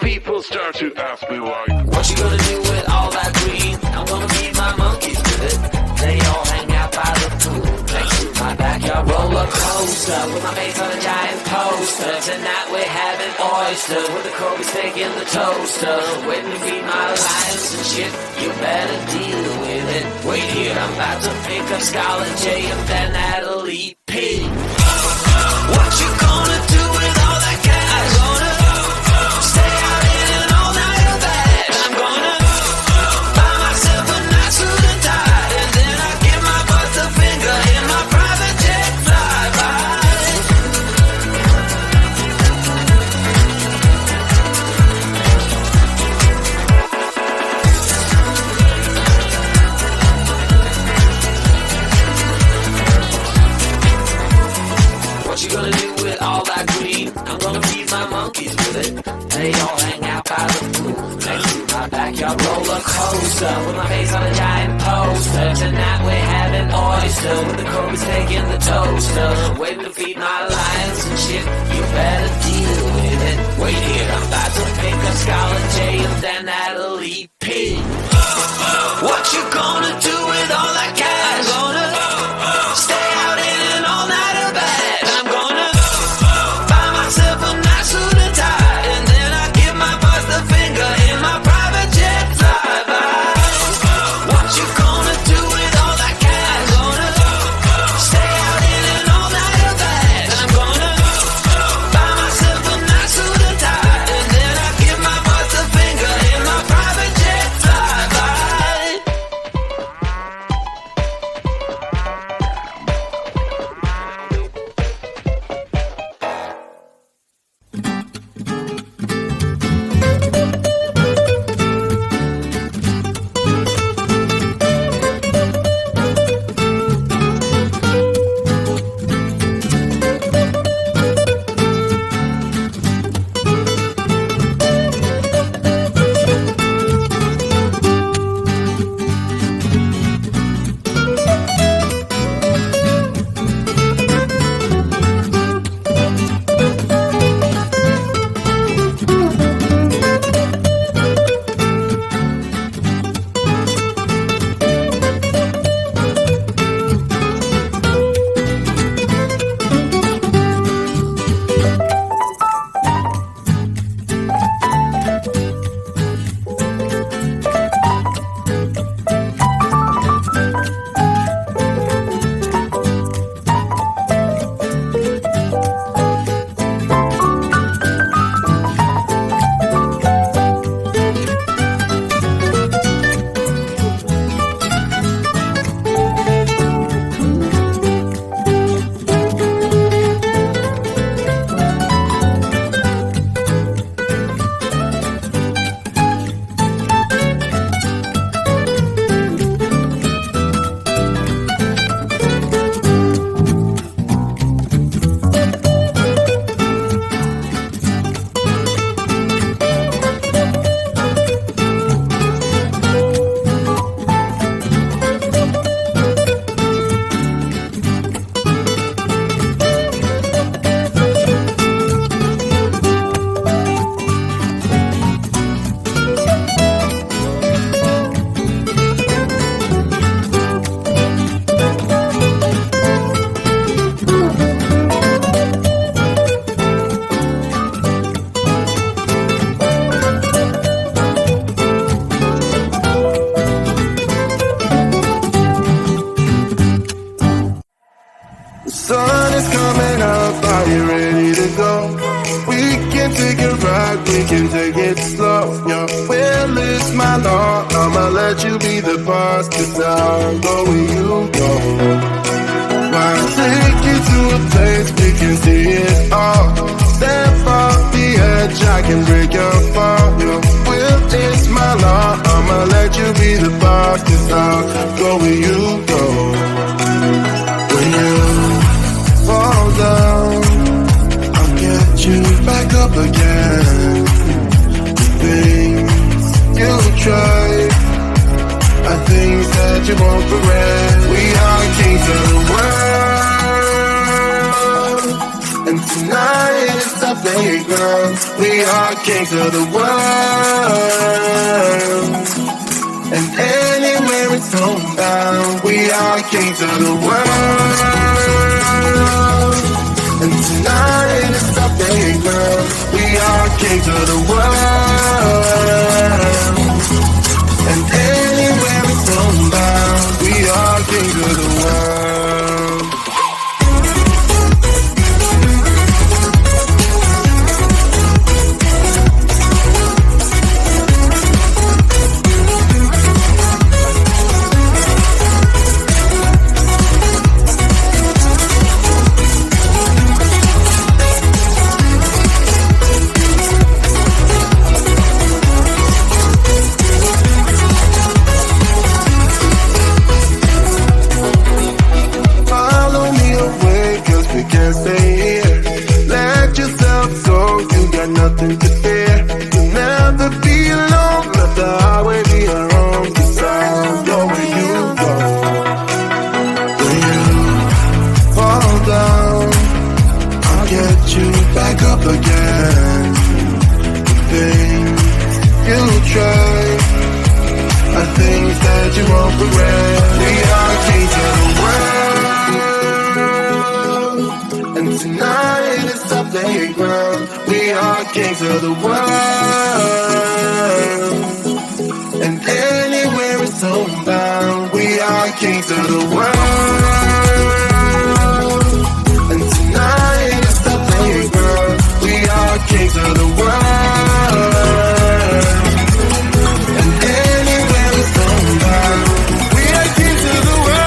People start to ask me why. What you gonna do with all that green? I'm gonna feed my monkeys with it. They all hang out by the pool next to my backyard roller coaster with my face on a giant poster. Tonight we're having oysters with the Kobe steak in the toaster. Waiting to feed my lions and shit. You better deal with it. Wait here, I'm about to pick up Scarlett J and then Natalie P. What you gonna do with all that cash? Gonna stay out in an all-nighter bag. I'm gonna buy myself a nice suit and tie, and then I give my boss a finger in my private jet flyby. What you gonna do with all that green? I'm gonna feed my monkeys with it. They all hang out by the pool next to my backyard roller coaster with my face on a giant poster. Tonight we're having oysters with the Kobe steak in the toaster. Waiting to feed my lions and shit. You better deal with it. Wait here, I'm about to pick up Scarlett J and then Natalie P. What you gonna do with all that cash? Gonna stay out in an all-nighter bag. I'm gonna buy myself a nice suit and tie, and then I give my boss the finger in my private jet flyby. What you gonna do with all that cash? Gonna stay out in an all-nighter bag. I'm gonna buy myself a nice suit and tie, and then I give my boss the finger in my private jet flyby. Sun is coming up, are you ready to go? We can take a ride, we can take it slow. Your will is my law, I'ma let you be the boss, 'cause I'll go where you go. I'll take you to a place we can see it all. Step off the edge, I can break your fall. Your will is my law, I'ma let you be the boss, 'cause I'll go where you go. When you fall down, I'll get you back up again. The things you try are things that you won't regret. We are kings of the world, and tonight is the playground. ground. We are kings of the world. And anywhere it's homebound, we are kings of the world. And tonight it's our playground. We are kings of the world. And anywhere it's homebound, we are kings of the world. Nothing to fear. You'll never be alone. Let the highway be your own. 'Cause I'll go where you go. When you fall down, I'll get you back up again. The things you try are things that you won't regret. We are kings of the world. And tonight it's our playground. We are kings of the world. And anywhere it's homebound, we are kings of the world. And tonight it's the playground. We are kings of the world. And anywhere it's homebound, we are kings of the world.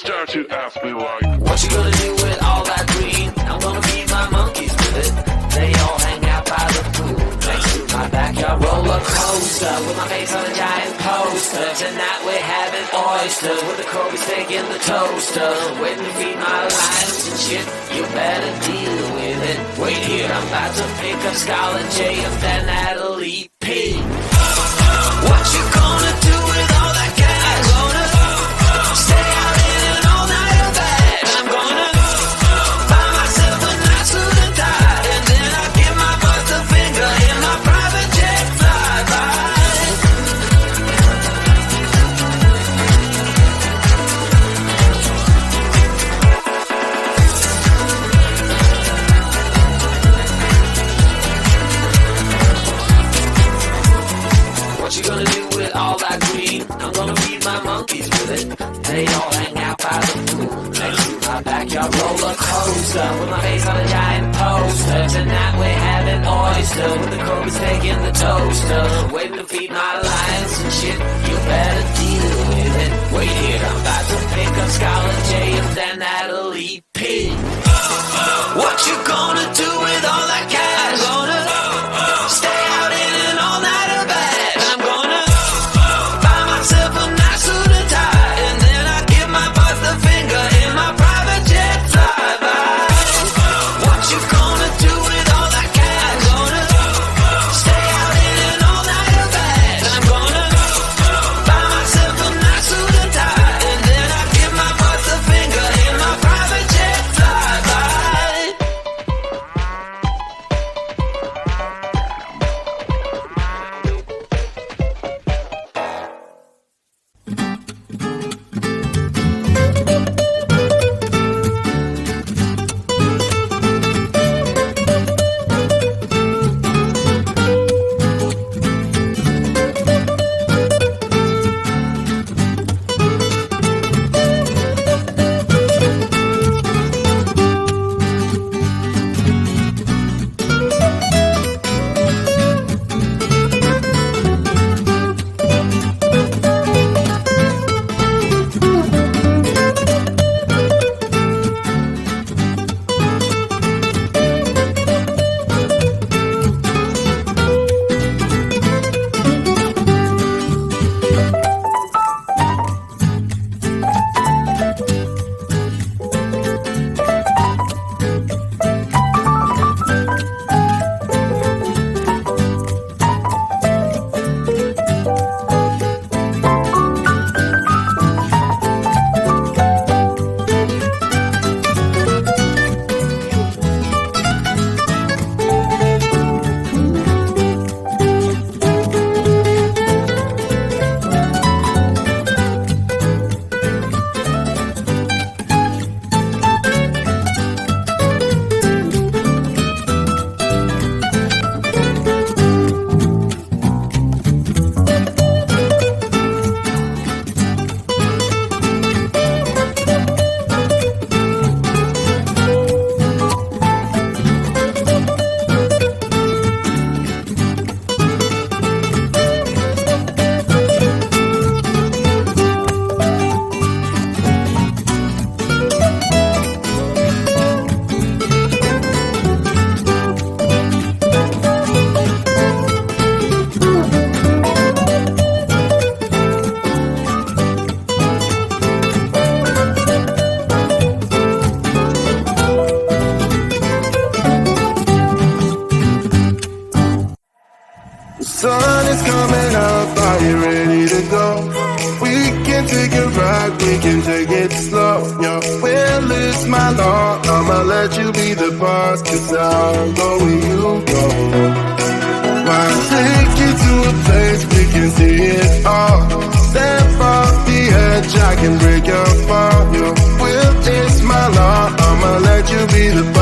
Start to ask me like, what you gonna do with all that green? I'm gonna feed my monkeys with it. They all hang out by the pool next to my backyard roller coaster with my face on a giant poster. Tonight we're having oysters with the Kobe steak in the toaster. Waiting to feed my lions and shit. You better deal with it. Wait here, I'm about to pick up Scarlett J and then Natalie P. What you gonna do with all that cash? Stay out in an all-nighter bed. I'm gonna buy myself a nice suit and tie, and then I'll give my butt the finger in my private jet flyby. What you gonna do with all that green? I'm gonna feed my monkeys with it. They all hang out by the pool next to my backyard roller coaster with my face on a giant poster. Tonight we're having oysters with the Kobe steak in the toaster. Waiting to feed my lions and shit. You better deal with it. Wait here, I'm about to pick up Scarlett J and then Natalie P. What you gonna do with all that cash? Gonna stay out in an all-nighter bed. I'm gonna buy myself a nice suit and tie, and then I give my boss the finger in my private jet flyby. What you gonna do with all that cash? Gonna stay out in an all-nighter bed. I'm gonna buy myself a nice suit and tie, and then I give my boss the it's my law, I'ma let you be the boss, 'cause I'll go where you go. I'll take you to a place we can see it all. Step off the edge, I can break your fall. Your will is my law, I'ma let you be the boss.